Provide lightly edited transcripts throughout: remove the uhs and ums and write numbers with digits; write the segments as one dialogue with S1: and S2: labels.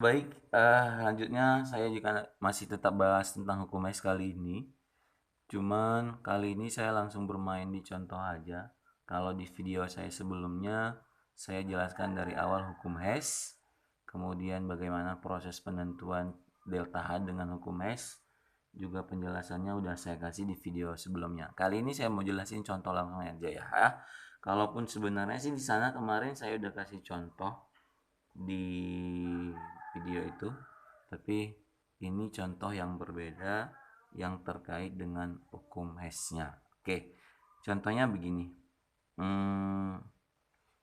S1: Baik, lanjutnya saya juga masih tetap bahas tentang hukum HES kali ini. Cuman kali ini saya langsung bermain di contoh aja. Kalau di video saya sebelumnya, saya jelaskan dari awal hukum HES, kemudian bagaimana proses penentuan delta H dengan hukum HES, juga penjelasannya udah saya kasih di video sebelumnya. Kali ini saya mau jelasin contoh langsung aja ya. Kalaupun sebenarnya sih di sana kemarin saya udah kasih contoh di video itu, tapi ini contoh yang berbeda yang terkait dengan hukum HES-nya. Oke, contohnya begini. Hmm,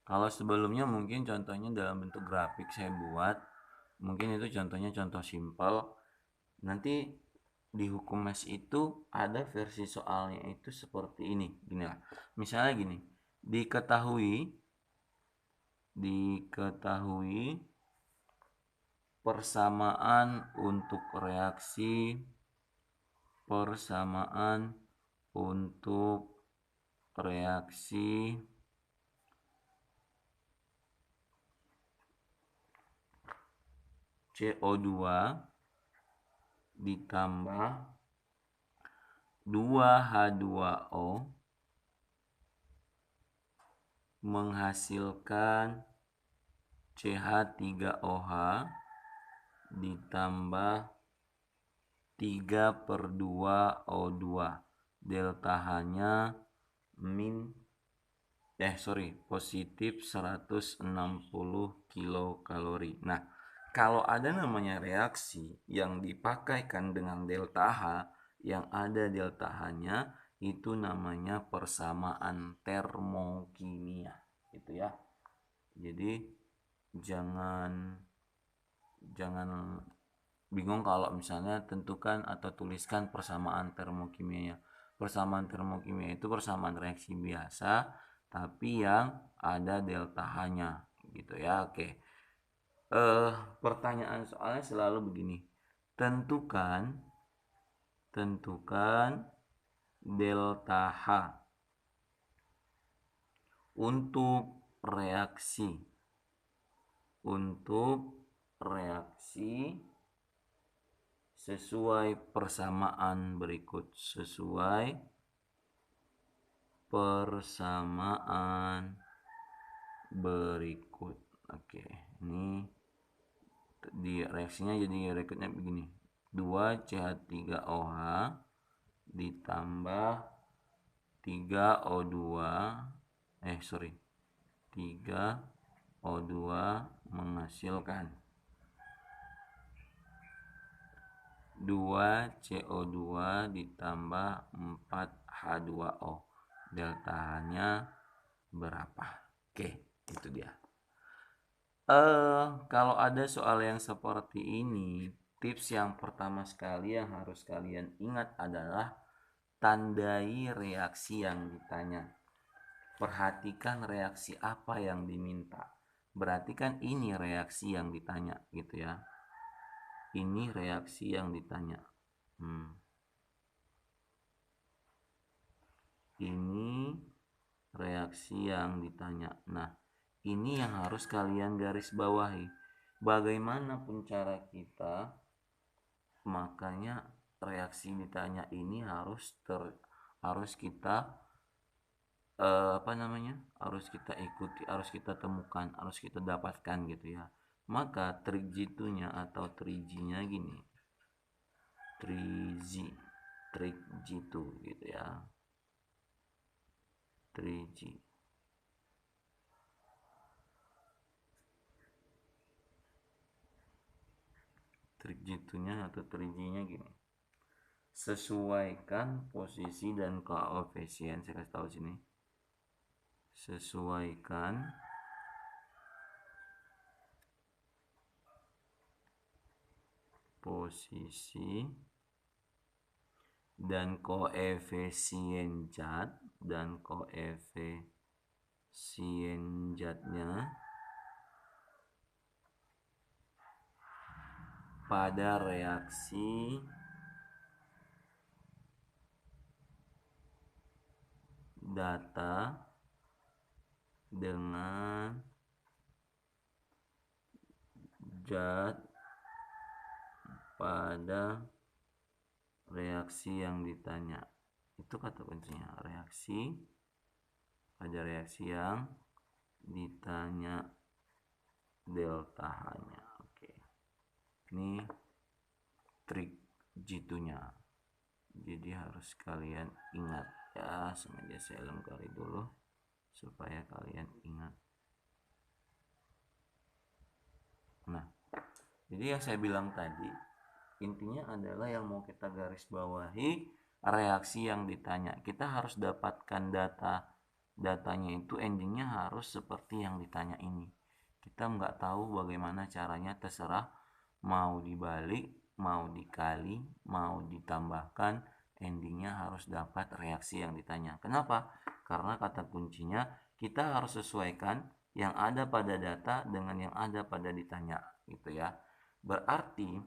S1: Kalau sebelumnya mungkin contohnya dalam bentuk grafik saya buat, mungkin itu contohnya contoh simpel. Nanti di hukum HES itu ada versi soalnya itu seperti ini, gini lah. Misalnya gini, diketahui diketahui persamaan untuk reaksi CO2 ditambah 2H2O menghasilkan CH3OH ditambah 3/2O2. Delta H-nya positif 160 kilokalori. Nah, kalau ada namanya reaksi yang dipakaikan dengan delta H, yang ada delta H-nya itu namanya persamaan termokimia, gitu ya. Jadi jangan jangan bingung kalau misalnya tentukan atau tuliskan persamaan termokimianya. Persamaan termokimia itu persamaan reaksi biasa tapi yang ada delta H-nya gitu ya. Oke. Pertanyaan soalnya selalu begini. Tentukan delta H untuk reaksi sesuai persamaan berikut. Oke, ini di reaksinya jadi reaksinya begini. 2CH3OH ditambah 3O2 3O2 menghasilkan 2CO2 ditambah 4H2O. Deltanya berapa? Oke, itu dia. Kalau ada soal yang seperti ini, tips yang pertama sekali yang harus kalian ingat adalah tandai reaksi yang ditanya. Perhatikan reaksi apa yang diminta. Berarti kan ini reaksi yang ditanya gitu ya. Ini reaksi yang ditanya. Ini reaksi yang ditanya. Nah, ini yang harus kalian garis bawahi. Bagaimanapun cara kita, makanya reaksi ditanya ini harus kita harus kita ikuti, harus kita temukan, harus kita dapatkan gitu ya. Maka trik jitunya atau trijinya gini, trik jitu gitu ya, triji. Trik jitunya atau trijinya gini, sesuaikan posisi dan koefisien. Saya kasih tahu sini, sesuaikan posisi dan koefisien zatnya pada reaksi data dengan zat pada reaksi yang ditanya. Itu kata kuncinya, reaksi pada reaksi yang ditanya delta H-nya. Oke. Ini trik G2-nya. Jadi harus kalian ingat ya, sengaja saya lengkari dulu supaya kalian ingat. Nah, jadi yang saya bilang tadi, intinya adalah yang mau kita garis bawahi reaksi yang ditanya. Kita harus dapatkan datanya itu endingnya harus seperti yang ditanya ini. Kita nggak tahu bagaimana caranya, terserah mau dibalik, mau dikali, mau ditambahkan, endingnya harus dapat reaksi yang ditanya. Kenapa? Karena kata kuncinya kita harus sesuaikan yang ada pada data dengan yang ada pada ditanya, gitu ya. Berarti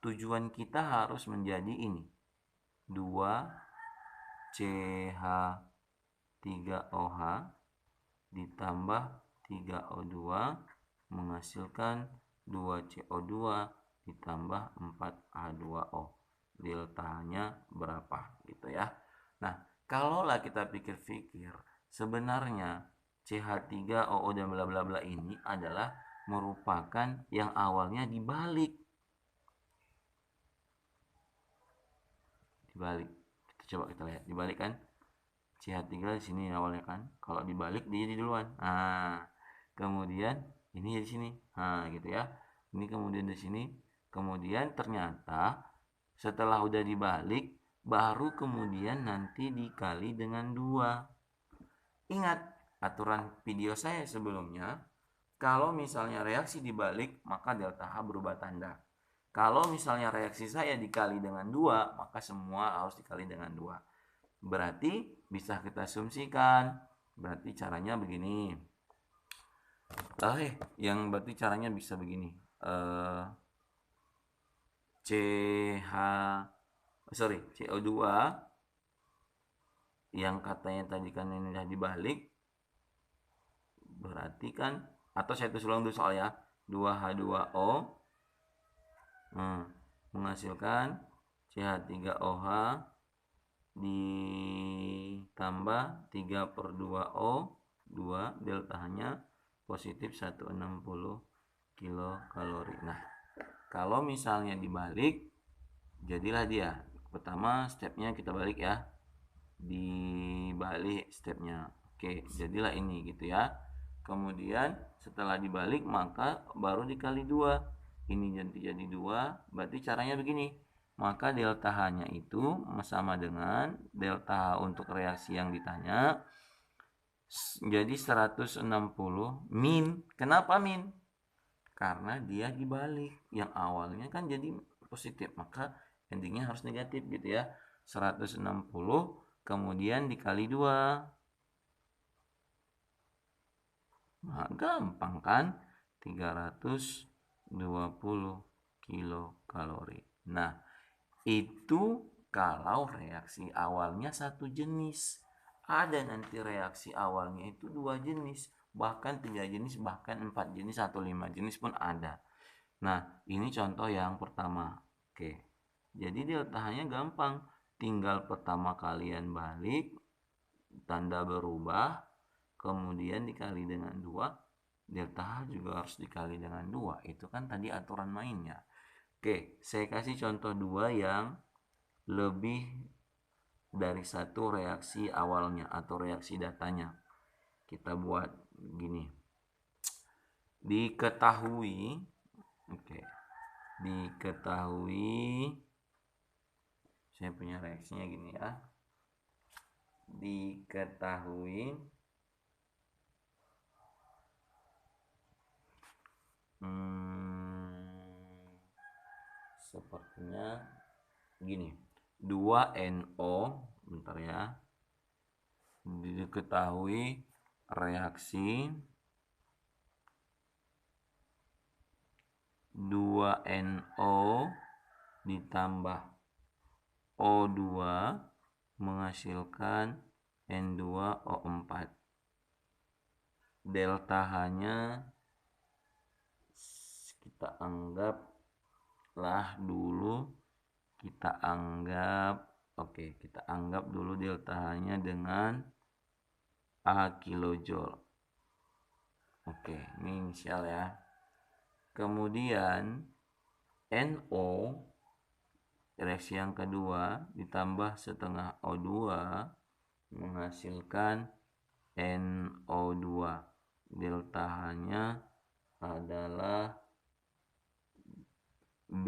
S1: tujuan kita harus menjadi ini, 2CH3OH ditambah 3O2 menghasilkan 2CO2 ditambah 4H2O. Deltanya berapa gitu ya. Nah, kalaulah kita pikir-pikir, sebenarnya CH3OO dan bla bla bla ini adalah merupakan yang awalnya dibalik. Coba kita lihat dibalik kan, CH3 di sini awalnya kan, kalau dibalik dia di duluan. Nah, kemudian ini di sini, nah gitu ya, ini kemudian di sini, kemudian ternyata setelah udah dibalik baru kemudian nanti dikali dengan 2. Ingat aturan video saya sebelumnya, kalau misalnya reaksi dibalik maka delta H berubah tanda. Kalau misalnya reaksi saya dikali dengan 2, maka semua harus dikali dengan 2. Berarti bisa kita asumsikan, berarti caranya begini. Berarti caranya bisa begini. CO2 yang katanya tadi kan ini udah dibalik, berarti kan, atau saya tulis ulang dulu soalnya, 2H2O menghasilkan CH3OH ditambah 3/2O 2, deltanya positif 160 kilokalori. Nah, kalau misalnya dibalik, jadilah dia. Pertama stepnya kita balik ya, dibalik stepnya. Oke, jadilah ini gitu ya. Kemudian setelah dibalik maka baru dikali 2. Ini jadi 2, berarti caranya begini. Maka delta H-nya itu sama dengan delta H untuk reaksi yang ditanya jadi 160 min. Kenapa min? Karena dia dibalik. Yang awalnya kan jadi positif, maka endingnya harus negatif gitu ya. 160 kemudian dikali 2. Nah, gampang kan? 320 kilokalori. Nah, itu kalau reaksi awalnya satu jenis. Ada nanti reaksi awalnya itu 2 jenis, bahkan 3 jenis, bahkan 4 jenis atau 5 jenis pun ada. Nah, ini contoh yang pertama. Oke. Jadi deltanya gampang. Tinggal pertama kalian balik, tanda berubah, kemudian dikali dengan 2, delta H juga harus dikali dengan 2. Itu kan tadi aturan mainnya. Oke, saya kasih contoh 2 yang lebih dari satu reaksi awalnya atau reaksi datanya. Kita buat gini. Diketahui saya punya reaksinya gini ya. Diketahui sepertinya gini, 2NO, bentar ya, diketahui reaksi 2NO ditambah O2 menghasilkan N2O4. Delta H-nya kita anggap lah dulu kita anggap, kita anggap dulu delta H-nya dengan A kilojoule. Ini inisial ya. Kemudian NO, reaksi yang kedua, ditambah setengah O2 menghasilkan NO2. Delta H-nya adalah B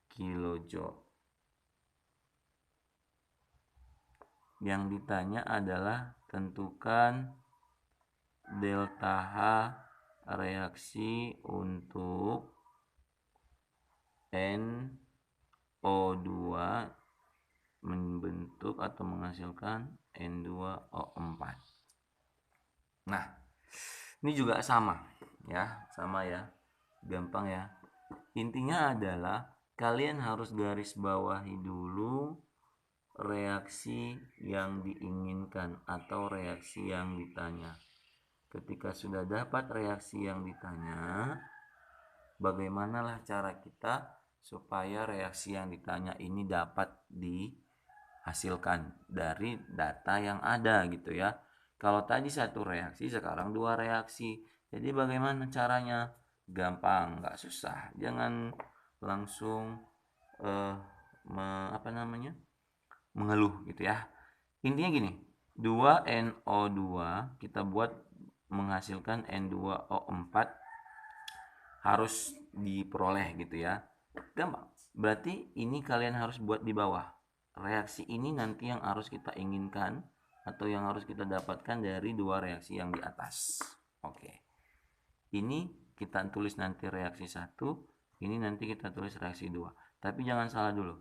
S1: kilojoule. Yang ditanya adalah tentukan delta H reaksi untuk NO2 membentuk atau menghasilkan N2O4. Nah, ini juga sama ya, gampang ya. Intinya adalah kalian harus garis bawahi dulu reaksi yang diinginkan atau reaksi yang ditanya. Ketika sudah dapat reaksi yang ditanya, bagaimanalah cara kita supaya reaksi yang ditanya ini dapat dihasilkan dari data yang ada gitu ya. Kalau tadi satu reaksi, sekarang dua reaksi. Jadi bagaimana caranya? Gampang, nggak susah. Jangan langsung mengeluh gitu ya. Intinya gini, 2NO2 kita buat menghasilkan N2O4 harus diperoleh gitu ya. Gampang. Berarti ini kalian harus buat di bawah. Reaksi ini nanti yang harus kita inginkan atau yang harus kita dapatkan dari dua reaksi yang di atas. Ini kita tulis nanti reaksi 1, ini nanti kita tulis reaksi 2. Tapi jangan salah dulu.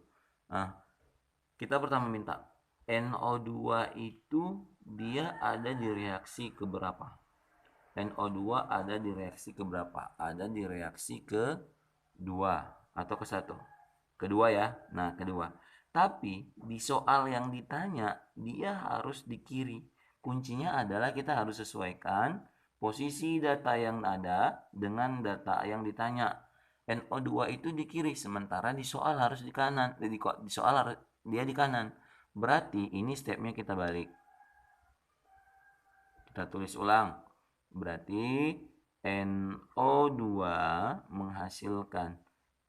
S1: Kita pertama minta NO2 itu dia ada di reaksi keberapa? NO2 ada di reaksi keberapa? Ada di reaksi ke-2 atau ke-1? Kedua ya. Nah, kedua. Tapi di soal yang ditanya dia harus di kiri. Kuncinya adalah kita harus sesuaikan posisi data yang ada dengan data yang ditanya. NO2 itu di kiri, sementara di soal harus di kanan. Di soal harus dia di kanan. Berarti ini stepnya kita balik. Kita tulis ulang. Berarti NO2 menghasilkan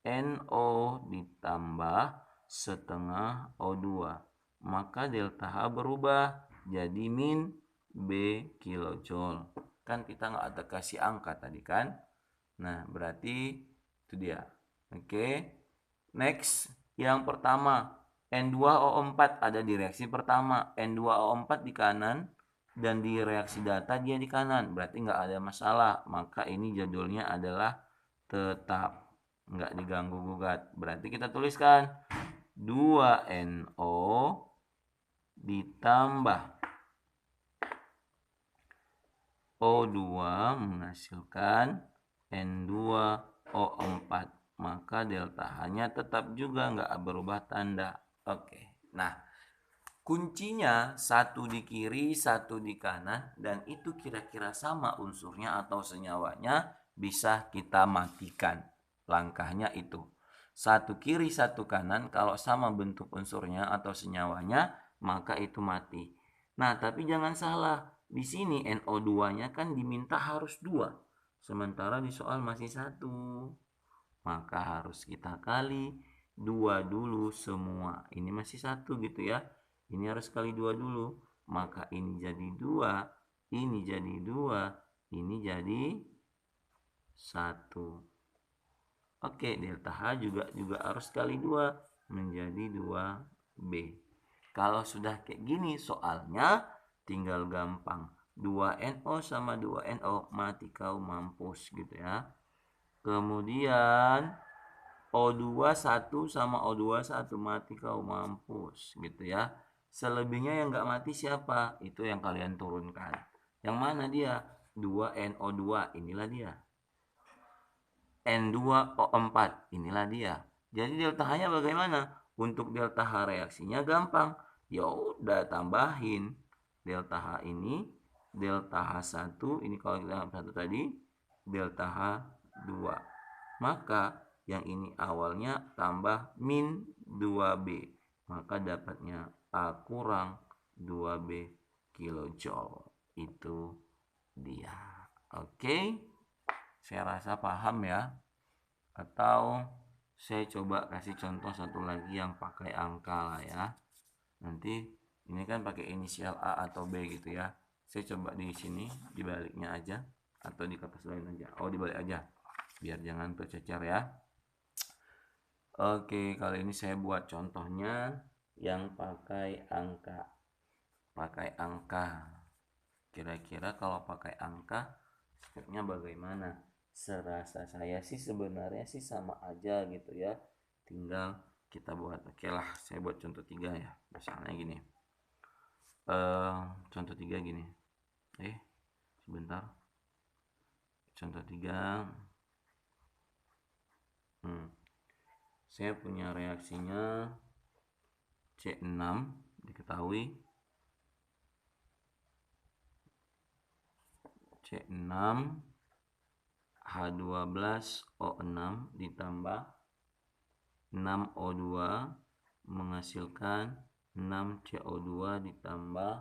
S1: NO ditambah setengah O2. Maka delta H berubah jadi min B kilojoule. Kan kita nggak ada kasih angka tadi kan. Nah, berarti itu dia. Next, yang pertama N2O4 ada di reaksi pertama, N2O4 di kanan dan di reaksi data dia di kanan, berarti nggak ada masalah. Maka ini judulnya adalah tetap, nggak diganggu gugat. Berarti kita tuliskan 2NO ditambah O2 menghasilkan N2O4. Maka delta H-nya tetap juga nggak berubah tanda. Nah, kuncinya satu di kiri, satu di kanan, dan itu kira-kira sama unsurnya atau senyawanya, bisa kita matikan. Langkahnya itu. Satu kiri, satu kanan, kalau sama bentuk unsurnya atau senyawanya, maka itu mati. Nah, tapi jangan salah. Di sini NO2-nya kan diminta harus 2. Sementara di soal masih 1. Maka harus kita kali 2 dulu semua. Ini masih 1 gitu ya. Ini harus kali 2 dulu. Maka ini jadi 2, ini jadi 2, ini jadi 1. Delta H juga harus kali 2 menjadi 2B. Kalau sudah kayak gini soalnya tinggal gampang. 2NO sama 2NO, mati kau mampus gitu ya. Kemudian O2 1 sama O2 1, mati kau mampus gitu ya. Selebihnya yang nggak mati siapa? Itu yang kalian turunkan. Yang mana dia? 2NO2, inilah dia. N2O4, inilah dia. Jadi delta H-nya bagaimana? Untuk delta H reaksinya gampang. Ya udah tambahin delta H ini, delta H1, ini kalau kita 1 tadi, delta H2. Maka yang ini awalnya tambah min 2B, maka dapatnya A kurang 2B kilojoule. Itu dia. Oke, saya rasa paham ya. Atau saya coba kasih contoh satu lagi yang pakai angka lah ya. Nanti ini kan pakai inisial A atau B gitu ya. Saya coba di sini dibaliknya aja atau di kertas lain aja. Oh, dibalik aja biar jangan tercecer ya. Oke, kali ini saya buat contohnya yang pakai angka. Pakai angka. Kira-kira kalau pakai angka stepnya bagaimana? Serasa saya sih sebenarnya sih sama aja gitu ya. Tinggal kita buat. Oke lah, saya buat contoh 3 ya. Misalnya gini. Contoh 3 gini. Sebentar. Contoh 3. Saya punya reaksinya C6 diketahui C6 H12O6 ditambah 6O2 menghasilkan 6CO2 ditambah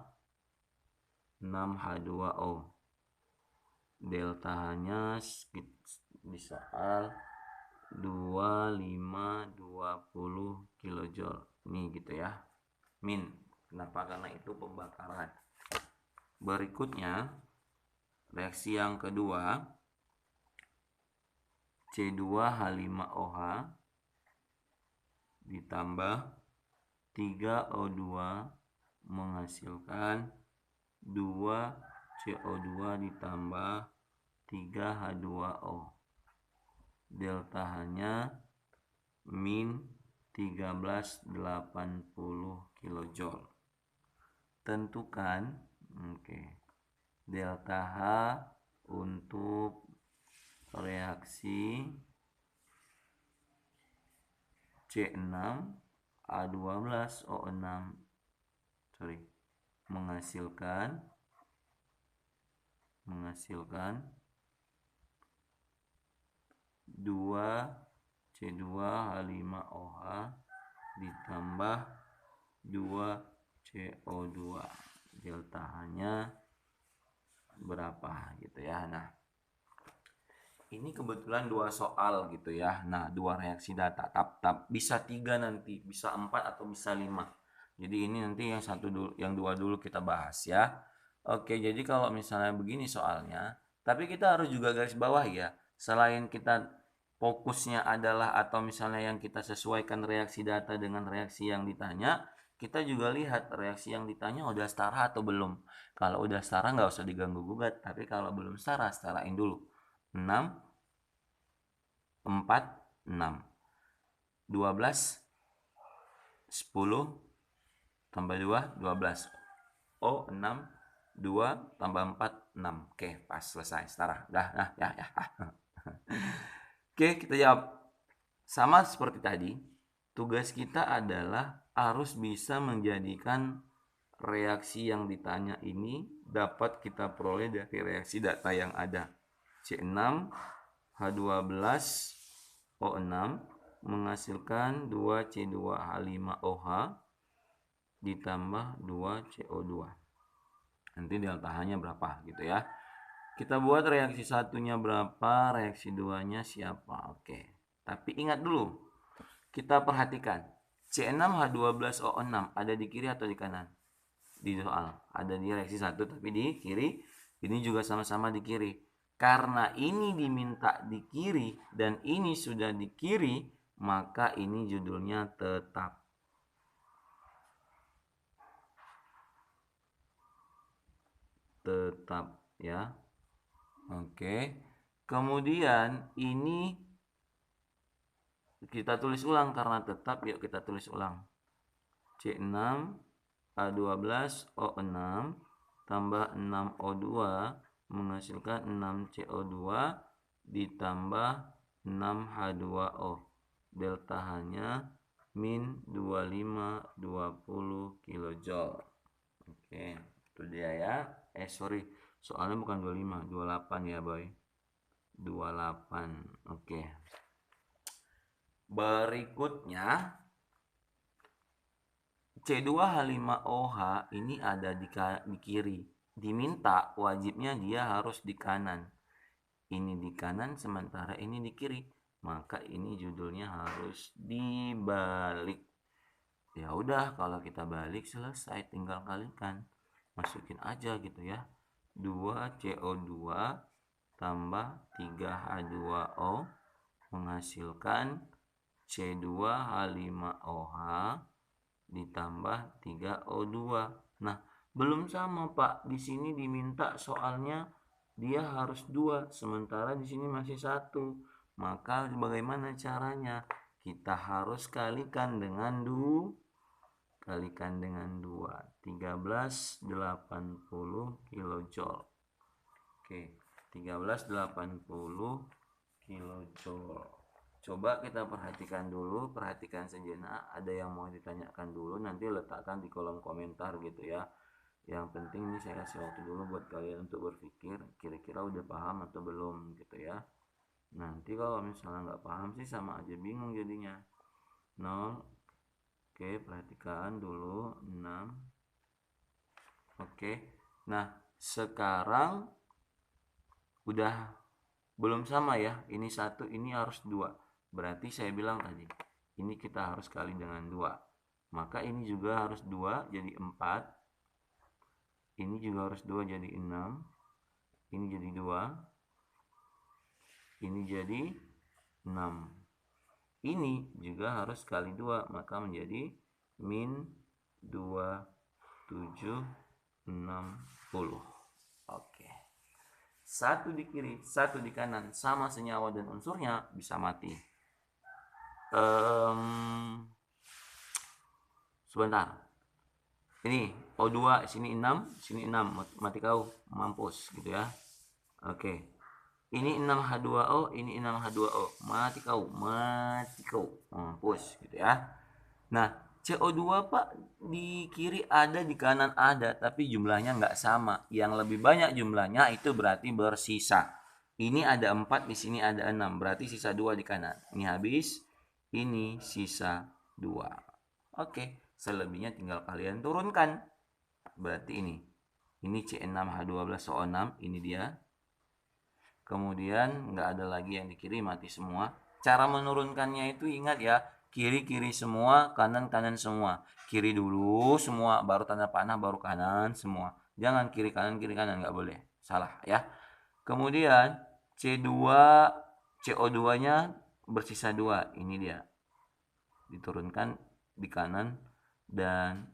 S1: 6H2O. Deltanya di soal 2520 kilojoule. Ini gitu ya. Min. Kenapa? Karena itu pembakaran. Berikutnya reaksi yang kedua C2H5OH ditambah 3O2 menghasilkan 2CO2 ditambah 3H2O. Deltanya min 1380 kilojoule. Tentukan delta H untuk reaksi C6 A12O6 menghasilkan 2C2H5OH ditambah 2CO2. Deltanya berapa gitu ya. Nah, ini kebetulan 2 soal gitu ya. Nah, 2 reaksi data. Bisa 3 nanti, bisa 4 atau bisa 5. Jadi ini nanti yang 2 dulu kita bahas ya. Oke, jadi kalau misalnya begini soalnya, tapi kita harus juga garis bawah ya. Selain kita fokusnya adalah atau misalnya yang kita sesuaikan reaksi data dengan reaksi yang ditanya, kita juga lihat reaksi yang ditanya udah setara atau belum. Kalau udah setara nggak usah diganggu gugat, tapi kalau belum setara, setarain dulu. 6, 4, 6. 12, 10, tambah 2, 12. Oh, 6, 2, tambah 4, 6. Oke, pas, selesai, setara. Nah, ya. Oke, kita jawab. Sama seperti tadi, tugas kita adalah harus bisa menjadikan reaksi yang ditanya ini dapat kita peroleh dari reaksi data yang ada. C6 H12O6 menghasilkan 2C2H5OH ditambah 2CO2. Nanti delta-nya berapa gitu ya. Kita buat reaksi satunya berapa, reaksi duanya siapa. Oke. Tapi ingat dulu, kita perhatikan C6H12O6 ada di kiri atau di kanan? Di soal ada di reaksi 1 tapi di kiri, ini juga sama-sama di kiri. Karena ini diminta di kiri dan ini sudah di kiri, maka ini judulnya tetap. Tetap ya. Oke. Kemudian ini kita tulis ulang karena tetap, yuk kita tulis ulang. C6 A12O6 tambah 6O2 menghasilkan 6CO2 ditambah 6H2O. Delta-nya min 2520 kilojoule. Oke, itu dia ya. Soalnya bukan 25, 28 ya boy. 28. Oke. Berikutnya C2H5OH ini ada di kiri. Diminta wajibnya dia harus di kanan. Ini di kanan sementara ini di kiri. Maka ini judulnya harus dibalik. Ya udah, kalau kita balik selesai, tinggal kalikan. Masukin aja gitu ya. 2CO2 tambah 3H2O menghasilkan C2H5OH ditambah 3O2. Nah, belum sama Pak. Di sini diminta soalnya dia harus 2, sementara di sini masih 1. Maka bagaimana caranya? Kita harus kalikan dengan 2. 1380 kilojoule. Oke, 1380 kilojoule. Coba kita perhatikan dulu, perhatikan sejenak. Ada yang mau ditanyakan dulu, nanti letakkan di kolom komentar gitu ya. Yang penting ini saya kasih waktu dulu buat kalian untuk berpikir, kira-kira udah paham atau belum gitu ya. Nanti kalau misalnya nggak paham sih sama aja bingung jadinya. 0. Oke, perhatikan dulu 6. Oke, nah sekarang udah belum sama ya. Ini 1, ini harus 2. Berarti saya bilang tadi, ini kita harus kali dengan 2. Maka ini juga harus 2 jadi 4. Ini juga harus 2 jadi 6. Ini jadi 2. Ini jadi 6. Ini juga harus kali 2, maka menjadi min 2760. Oke. 1 di kiri, 1 di kanan, sama senyawa dan unsurnya, bisa mati. Sebentar. Ini O2, sini 6, sini 6, mati kau, mampus gitu ya. Oke. Ini 6H2O, ini 6H2O. Mati kau, mampus gitu ya. Nah, CO2 Pak di kiri ada, di kanan ada, tapi jumlahnya nggak sama. Yang lebih banyak jumlahnya itu berarti bersisa. Ini ada 4, di sini ada 6, berarti sisa 2 di kanan. Ini habis, ini sisa 2. Oke, selebihnya tinggal kalian turunkan. Berarti ini C6H12SO6, ini dia. Kemudian nggak ada lagi yang di kiri, mati semua. Cara menurunkannya itu ingat ya, kiri-kiri semua, kanan-kanan semua. Kiri dulu semua, baru tanda panah, baru kanan semua. Jangan kiri kanan, nggak boleh. Salah ya. Kemudian CO2-nya bersisa 2. Ini dia. Diturunkan di kanan, dan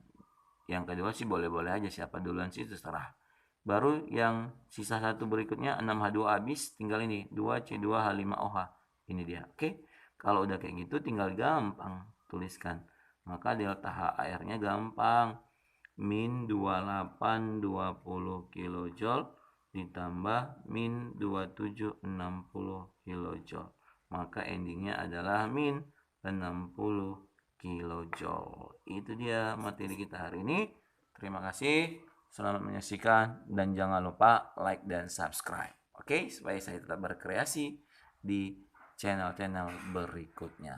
S1: yang kedua sih boleh-boleh aja, siapa duluan sih terserah. Baru yang sisa 1 berikutnya 6H2 habis, tinggal ini 2C2H5OH. Ini dia. Oke. Kalau udah kayak gitu tinggal gampang tuliskan. Maka delta HAR-nya gampang. Min 2820 kilojoule ditambah min 2760 kilojoule. Maka endingnya adalah min 60 kilojoule. Itu dia materi kita hari ini. Terima kasih. Selamat menyaksikan dan jangan lupa like dan subscribe. Oke, supaya saya tetap berkreasi di channel-channel berikutnya.